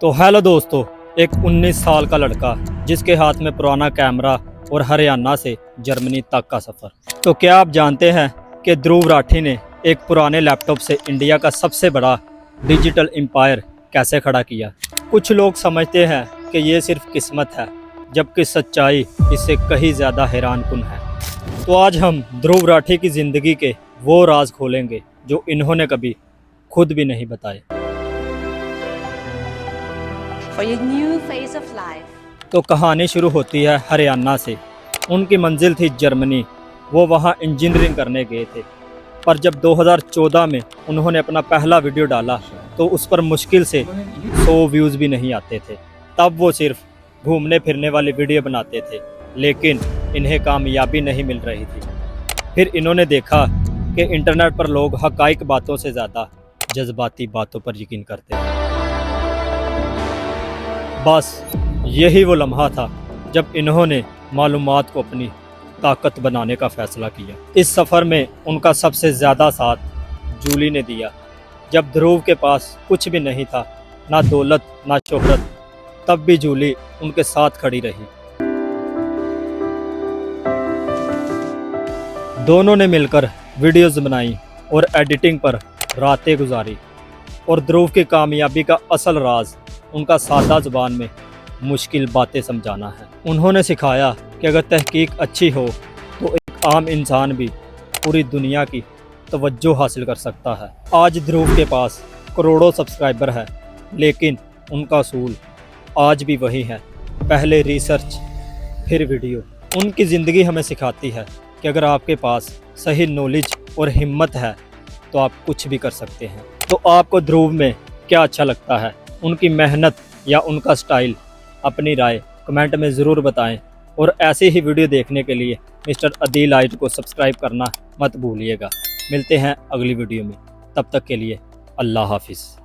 तो हेलो दोस्तों, एक 19 साल का लड़का जिसके हाथ में पुराना कैमरा और हरियाणा से जर्मनी तक का सफ़र। तो क्या आप जानते हैं कि ध्रुव राठी ने एक पुराने लैपटॉप से इंडिया का सबसे बड़ा डिजिटल एम्पायर कैसे खड़ा किया। कुछ लोग समझते हैं कि ये सिर्फ किस्मत है, जबकि सच्चाई इससे कहीं ज़्यादा हैरानकुन है। तो आज हम ध्रुव राठी की ज़िंदगी के वो राज खोलेंगे जो इन्होंने कभी खुद भी नहीं बताए। For your new phase of life. तो कहानी शुरू होती है हरियाणा से। उनकी मंजिल थी जर्मनी। वो वहाँ इंजीनियरिंग करने गए थे, पर जब 2014 में उन्होंने अपना पहला वीडियो डाला तो उस पर मुश्किल से 100 व्यूज़ भी नहीं आते थे। तब वो सिर्फ घूमने फिरने वाली वीडियो बनाते थे, लेकिन इन्हें कामयाबी नहीं मिल रही थी। फिर इन्होंने देखा कि इंटरनेट पर लोग हक़ाइक़ बातों से ज़्यादा जज्बाती बातों पर यकीन करते हैं। बस यही वो लम्हा था जब इन्होंने मालूमात को अपनी ताकत बनाने का फ़ैसला किया। इस सफ़र में उनका सबसे ज़्यादा साथ जूली ने दिया। जब ध्रुव के पास कुछ भी नहीं था, ना दौलत ना शोहरत, तब भी जूली उनके साथ खड़ी रही। दोनों ने मिलकर वीडियोज़ बनाई और एडिटिंग पर रातें गुजारी। और ध्रुव की कामयाबी का असल राज उनका सादा ज़ुबान में मुश्किल बातें समझाना है। उन्होंने सिखाया कि अगर तहकीक अच्छी हो तो एक आम इंसान भी पूरी दुनिया की तवज्जो हासिल कर सकता है। आज ध्रुव के पास करोड़ों सब्सक्राइबर है, लेकिन उनका असूल आज भी वही है, पहले रिसर्च फिर वीडियो। उनकी ज़िंदगी हमें सिखाती है कि अगर आपके पास सही नॉलेज और हिम्मत है तो आप कुछ भी कर सकते हैं। तो आपको ध्रुव में क्या अच्छा लगता है, उनकी मेहनत या उनका स्टाइल? अपनी राय कमेंट में ज़रूर बताएं। और ऐसे ही वीडियो देखने के लिए मिस्टर अदील आइट को सब्सक्राइब करना मत भूलिएगा। मिलते हैं अगली वीडियो में, तब तक के लिए अल्लाह हाफिज़।